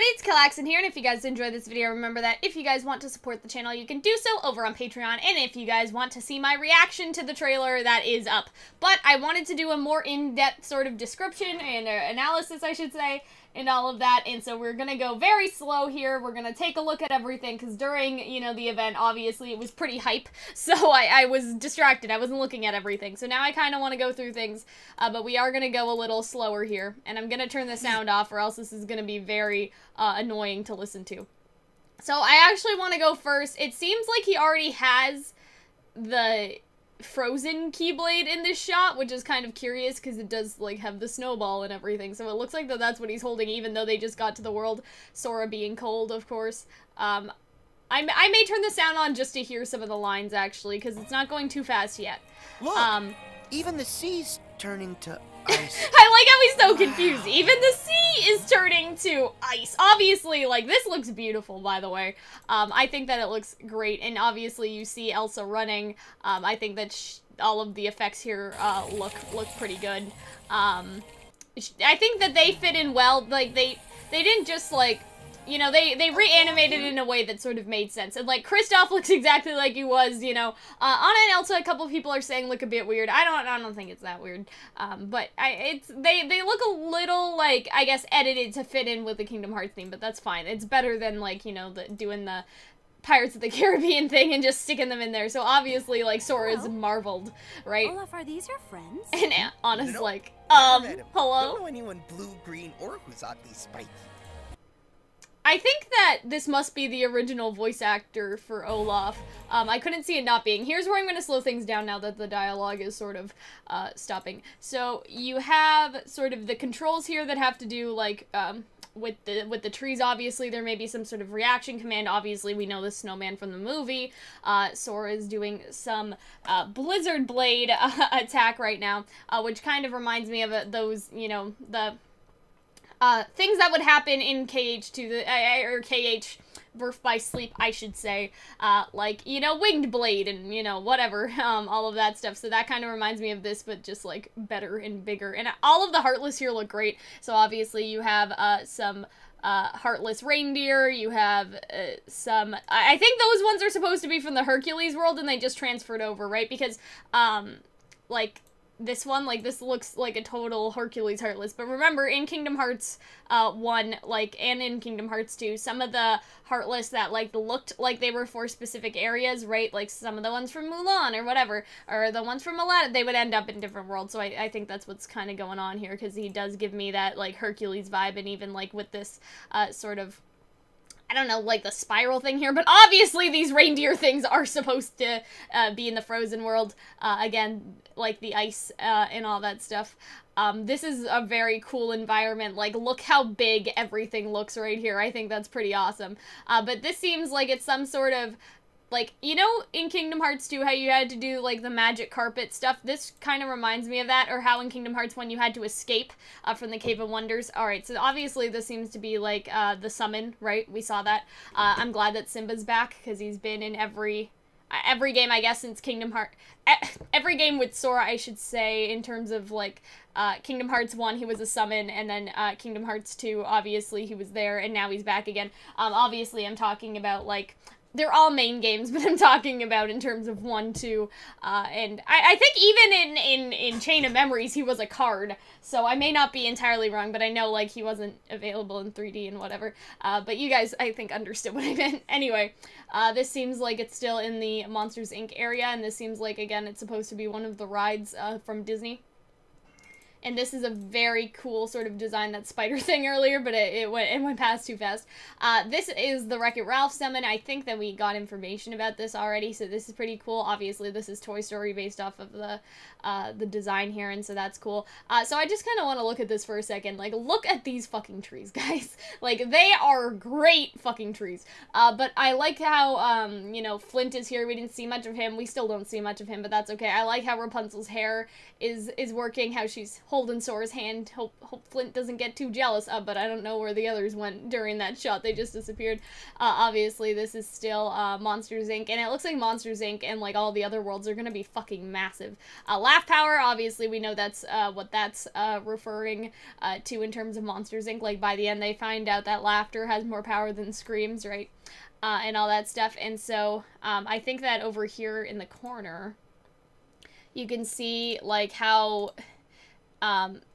everybody, it's Calxiyn here, and if you guys enjoyed this video, remember that if you guys want to support the channel, you can do so over on Patreon, and if you guys want to see my reaction to the trailer, that is up. But I wanted to do a more in-depth sort of description and analysis, I should say, and all of that, and so we're gonna go very slow here. We're gonna take a look at everything, because during, you know, the event, obviously, it was pretty hype, so I was distracted. I wasn't looking at everything, so now I kind of want to go through things, but we are gonna go a little slower here, and I'm gonna turn the sound off, or else this is gonna be very annoying to listen to. So I actually want to go first. It seems like he already has the frozen Keyblade in this shot, which is kind of curious because it does like have the snowball and everything, so it looks like that's what he's holding, even though they just got to the world, Sora being cold, of course. I may turn the sound on just to hear some of the lines, actually, because it's not going too fast yet. Look, even the sea's turning to ice. I like how he's so confused. Even the sea is turning to ice. Obviously, like, this looks beautiful, by the way. I think that it looks great, and obviously you see Elsa running. I think that all of the effects here look pretty good. I think that they fit in well. Like, they didn't just, like, you know, they reanimated it in a way that sort of made sense. And, like, Kristoff looks exactly like he was, you know. Anna and Elsa, a couple people are saying look a bit weird. I don't think it's that weird. But they look a little, like, I guess, edited to fit in with the Kingdom Hearts theme, but that's fine. It's better than, like, you know, doing the Pirates of the Caribbean thing and just sticking them in there. So obviously, like, Sora's marveled, right? Olaf, are these your friends? And Anna's Nope. like, Hello? hello? Don't know anyone blue, green, or who's oddly spiky. I think that this must be the original voice actor for Olaf. I couldn't see it not being. Here's where I'm going to slow things down now that the dialogue is sort of stopping. So you have sort of the controls here that have to do, like, with the trees, obviously. There may be some sort of reaction command. Obviously, we know the snowman from the movie. Sora is doing some Blizzard Blade attack right now, which kind of reminds me of those, you know, the things that would happen in KH2, or KH Birth by Sleep, I should say, like, you know, Winged Blade and, you know, whatever, all of that stuff. So that kind of reminds me of this, but just, like, better and bigger. And all of the Heartless here look great. So obviously you have some Heartless reindeer, you have some, I think those ones are supposed to be from the Hercules world, and they just transferred over, right? Because, like, this one, like, this looks like a total Hercules Heartless, but remember, in Kingdom Hearts 1, like, and in Kingdom Hearts 2, some of the Heartless that, like, looked like they were for specific areas, right, like some of the ones from Mulan or whatever, or the ones from Aladdin, they would end up in different worlds, so I think that's what's kind of going on here, because he does give me that, like, Hercules vibe, and even, like, with this sort of, I don't know, like the spiral thing here, but obviously these reindeer things are supposed to be in the frozen world, again, like the ice and all that stuff. This is a very cool environment. Like, look how big everything looks right here. I think that's pretty awesome. But this seems like it's some sort of, like, you know, in Kingdom Hearts 2, how you had to do, like, the magic carpet stuff? This kind of reminds me of that, or how in Kingdom Hearts 1 you had to escape from the Cave of Wonders. Alright, so obviously this seems to be, like, the summon, right? We saw that. I'm glad that Simba's back, because he's been in every game, I guess, since Kingdom Hearts. Every game with Sora, I should say, in terms of, like, Kingdom Hearts 1, he was a summon, and then Kingdom Hearts 2, obviously, he was there, and now he's back again. Obviously, I'm talking about, like, they're all main games, but I'm talking about in terms of 1, 2, and I think even in Chain of Memories, he was a card, so I may not be entirely wrong, but I know, like, he wasn't available in 3D and whatever, but you guys, I think, understood what I meant. Anyway, this seems like it's still in the Monsters, Inc. area, and this seems like, again, it's supposed to be one of the rides from Disney. And this is a very cool sort of design, that spider thing earlier, but it went past too fast. This is the Wreck-It Ralph summon. I think that we got information about this already, so this is pretty cool. Obviously, this is Toy Story based off of the design here, and so that's cool. So I just kind of want to look at this for a second. Like, look at these fucking trees, guys. Like, they are great fucking trees. But I like how, you know, Flint is here. We didn't see much of him. We still don't see much of him, but that's okay. I like how Rapunzel's hair is working, how she's holding Sora's hand. Hope Flint doesn't get too jealous. But I don't know where the others went during that shot. They just disappeared. Obviously, this is still Monsters, Inc. And it looks like Monsters, Inc. and, like, all the other worlds are gonna be fucking massive. Laugh power, obviously, we know that's what that's referring to in terms of Monsters, Inc. Like, by the end, they find out that laughter has more power than screams, right? And all that stuff. And so, I think that over here in the corner, you can see, like, how,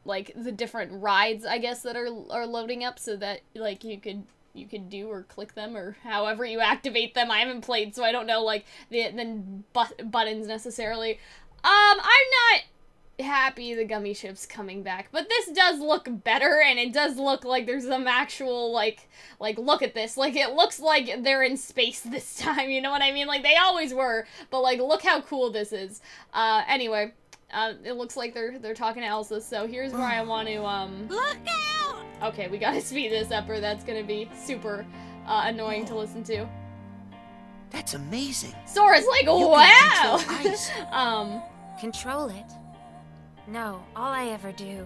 like, the different rides, I guess, that are loading up so that, like, you could do or click them or however you activate them. I haven't played, so I don't know, like, the buttons necessarily. I'm not happy the gummy ship's coming back, but this does look better, and it does look like there's some actual, like, look at this, like, it looks like they're in space this time, you know what I mean? Like, they always were, but, like, look how cool this is. Anyway, it looks like they're talking to Elsa, so here's where I want to, Look out! Okay, we gotta speed this up, or that's gonna be super, annoying to listen to. That's amazing. Sora's like, You wow! can control ice. Control it? No, all I ever do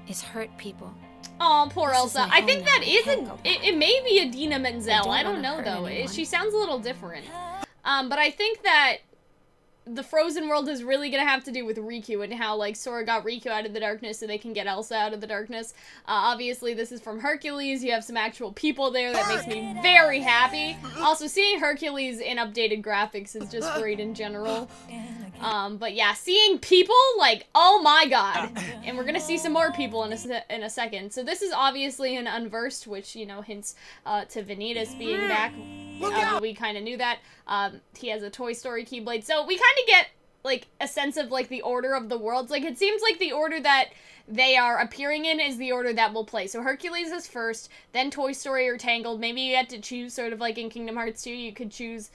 is hurt people. Oh, poor This is Elsa. my I think home that now. I isn't. can't go It may be Adina Menzel. I don't wanna know hurt though. anyone. She sounds a little different. But I think that the Frozen world is really gonna have to do with Riku and how, like, Sora got Riku out of the darkness so they can get Elsa out of the darkness. Obviously, this is from Hercules. You have some actual people there. That makes me very happy. Also, seeing Hercules in updated graphics is just great in general. But yeah, seeing people, like, oh my god. And we're gonna see some more people in a second. So this is obviously an Unversed, which, you know, hints to Vanitas being back. We kind of knew that. He has a Toy Story Keyblade. So we kind of get, like, a sense of, like, the order of the worlds. Like, it seems like the order that they are appearing in is the order that we'll play. So Hercules is first, then Toy Story or Tangled. Maybe you had to choose, sort of like in Kingdom Hearts 2, you could choose,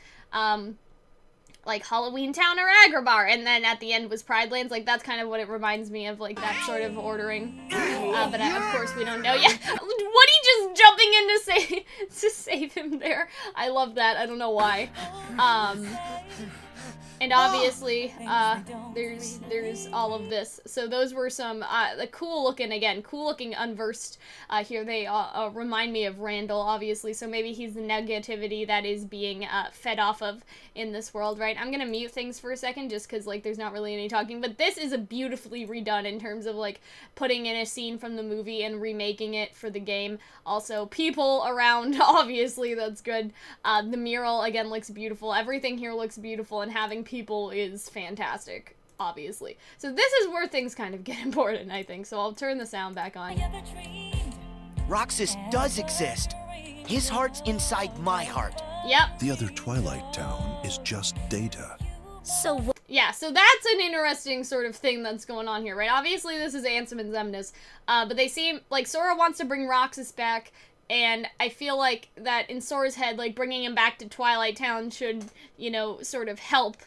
like, Halloween Town or Agrabah, and then at the end was Pride Lands. Like, that's kind of what it reminds me of, like, that sort of ordering. But of course we don't know yet. Woody just jumping in to save him there. I love that. I don't know why. And obviously, there's all of this. So those were some, cool looking Unversed. Here they remind me of Randall, obviously. So maybe he's the negativity that is being fed off of in this world, right? I'm gonna mute things for a second just because, like, there's not really any talking. But this is a beautifully redone in terms of, like, putting in a scene from the movie and remaking it for the game. Also, people around, obviously, that's good. The mural, again, looks beautiful. Everything here looks beautiful, and having people is fantastic, obviously. So this is where things kind of get important, I think. So I'll turn the sound back on. Roxas does exist. His heart's inside my heart. Yep. The other Twilight Town is just data. So what? Yeah, so that's an interesting sort of thing that's going on here, right? Obviously, this is Ansem and Xemnas, but they seem like Sora wants to bring Roxas back, and I feel like that in Sora's head, like, bringing him back to Twilight Town should, you know, sort of help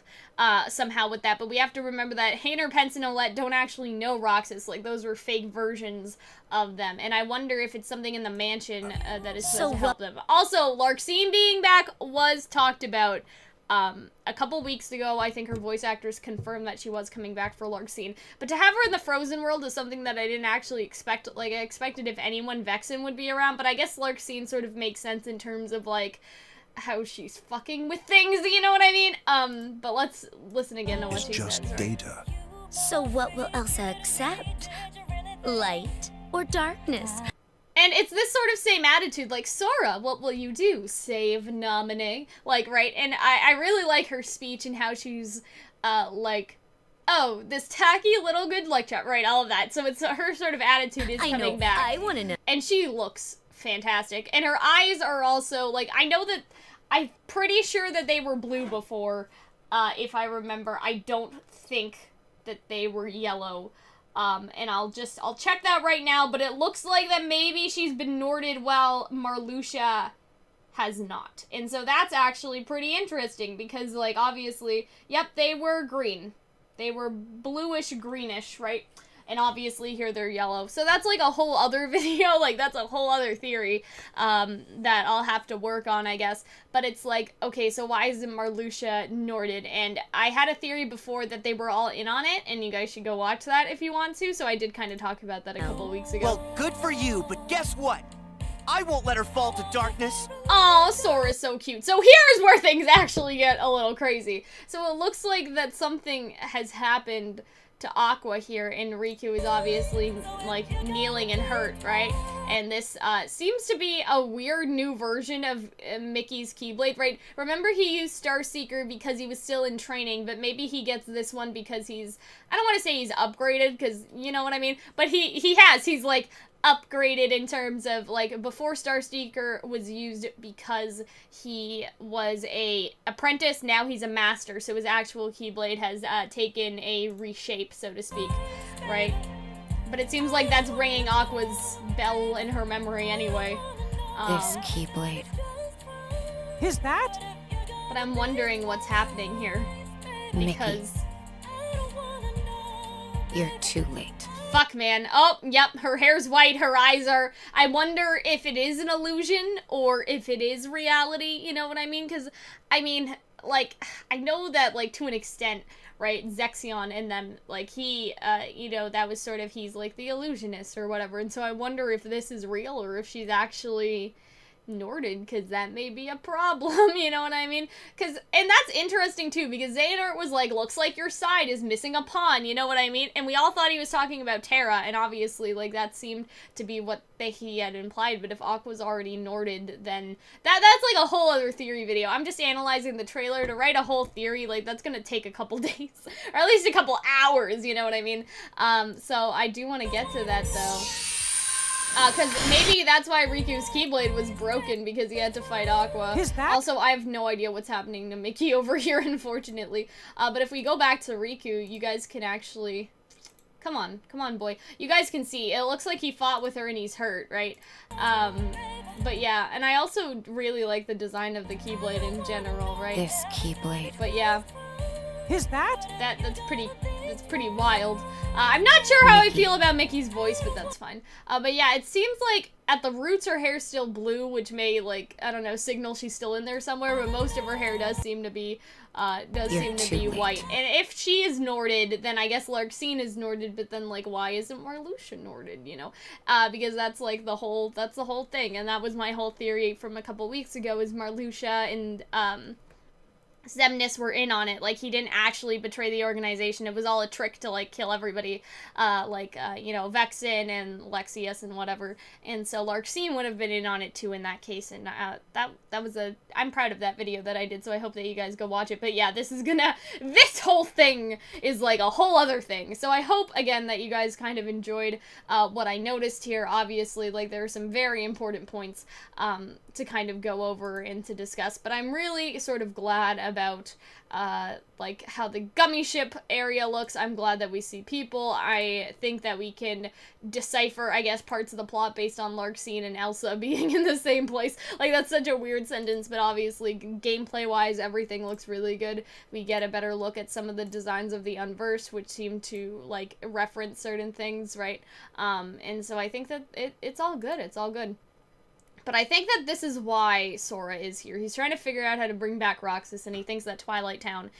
somehow with that. But we have to remember that Hayner, Pence, and Olette don't actually know Roxas. Like, those were fake versions of them. And I wonder if it's something in the mansion that is supposed to help them. Also, Larxene being back was talked about a couple weeks ago. I think her voice actress confirmed that she was coming back for Larxene. But to have her in the Frozen world is something that I didn't actually expect. Like, I expected, if anyone, Vexen would be around. But I guess Larxene sort of makes sense in terms of, like, how she's fucking with things, you know what I mean? But let's listen again to what she says. It's just data. So what will Elsa accept? Light or darkness? And it's this sort of same attitude, like, Sora, what will you do? Save Naminé? Like, right? And I really like her speech and how she's, like, oh, this tacky little good luck chat, right? All of that. So it's her sort of attitude is coming back. I want to know. And she looks fantastic. And her eyes are also, like, I know that, I'm pretty sure that they were blue before, if I remember. I don't think that they were yellow. And I'll check that right now, but it looks like that maybe she's been Norded while Marluxia has not. And so that's actually pretty interesting because, like, obviously, yep, they were green. They were bluish greenish, right? and obviously here they're yellow. So that's like a whole other video, like that's a whole other theory that I'll have to work on, I guess. But it's like, okay, so why isn't Marluxia Norded? And I had a theory before that they were all in on it, and you guys should go watch that if you want to. So I did kind of talk about that a couple weeks ago. Well, good for you, but guess what? I won't let her fall to darkness. Oh, Sora's so cute. So here's where things actually get a little crazy. So it looks like that something has happened to Aqua here, and Riku is obviously, like, kneeling and hurt, right? And this seems to be a weird new version of Mickey's Keyblade, right? Remember he used Starseeker because he was still in training, but maybe he gets this one because he's, I don't want to say he's upgraded, because you know what I mean? But he's, like, upgraded in terms of, like, before Starseeker was used because he was a apprentice, now he's a master, so his actual Keyblade has taken a reshape, so to speak, right? But it seems like that's ringing Aqua's bell in her memory anyway. This Keyblade. Is that? But I'm wondering what's happening here. Because... Mickey, you're too late. Fuck, man. Oh, yep, her hair's white, her eyes are... I wonder if it is an illusion, or if it is reality, you know what I mean? Because, I mean, like, I know that, like, to an extent, right, Zexion and them, like, he, you know, that was sort of, he's, like, the illusionist or whatever, and so I wonder if this is real, or if she's actually... Norded, because that may be a problem, you know what I mean? And that's interesting too, because Xehanort was like, looks like your side is missing a pawn, you know what I mean? And we all thought he was talking about Terra, and obviously, like, that seemed to be what he had implied, but if Aqua's already Norded, then that's like a whole other theory video. I'm just analyzing the trailer. To write a whole theory, like, that's gonna take a couple days, or at least a couple hours, you know what I mean? So I do want to get to that, though. Because maybe that's why Riku's Keyblade was broken, because he had to fight Aqua. Is that? Also, I have no idea what's happening to Mickey over here, unfortunately. But if we go back to Riku, you guys can actually... Come on, boy. You guys can see, it looks like he fought with her and he's hurt, right? But yeah, and I also really like the design of the Keyblade in general, right? This Keyblade. But yeah. Is that? That's pretty wild. I'm not sure how I feel about Mickey's voice, but that's fine. But yeah, it seems like at the roots her hair's still blue, which may, like, I don't know, signal she's still in there somewhere, but most of her hair does seem to be, white. And if she is Norded, then I guess Calxiyn is Norded, but then, like, why isn't Marluxia Norded, you know? Because that's, like, the whole thing, and that was my whole theory from a couple weeks ago, is Marluxia and, Xemnas were in on it. Like, he didn't actually betray the organization. It was all a trick to, like, kill everybody, you know, Vexen and Lexius and whatever. And so Calxiyn would have been in on it too in that case. And that was I'm proud of that video that I did, so I hope that you guys go watch it. But yeah, this whole thing is like a whole other thing. So I hope, again, that you guys kind of enjoyed what I noticed here. Obviously, like, there are some very important points to kind of go over and to discuss. But I'm really sort of glad about like how the gummy ship area looks. I'm glad that we see people. I think that we can decipher, I guess, parts of the plot based on Calxiyn and Elsa being in the same place. Like, that's such a weird sentence, but obviously gameplay wise everything looks really good. We get a better look at some of the designs of the Unverse, which seem to, like, reference certain things, right? And so I think that it's all good. It's all good. But I think that this is why Sora is here. He's trying to figure out how to bring back Roxas, and he thinks that Twilight Town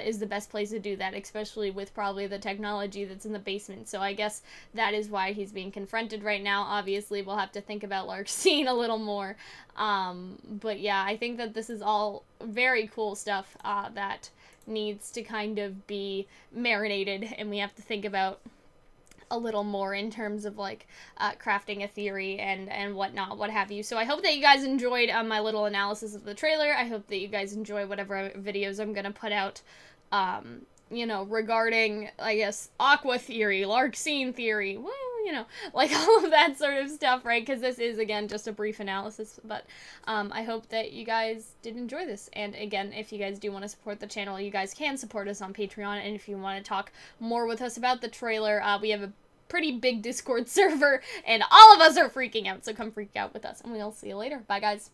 is the best place to do that, especially with probably the technology that's in the basement. So I guess that is why he's being confronted right now. Obviously, we'll have to think about Calxiyn a little more. But yeah, I think that this is all very cool stuff that needs to kind of be marinated, and we have to think about a little more in terms of, like, crafting a theory and whatnot, what have you. So I hope that you guys enjoyed my little analysis of the trailer. I hope that you guys enjoy whatever videos I'm gonna put out, you know, regarding, I guess, Aqua theory, Calxiyn theory, well, you know, like, all of that sort of stuff, right? Because this is, again, just a brief analysis, but I hope that you guys did enjoy this. And again, if you guys do want to support the channel, you guys can support us on Patreon, and if you want to talk more with us about the trailer, we have a pretty big Discord server, and all of us are freaking out, so come freak out with us, and we'll see you later. Bye, guys.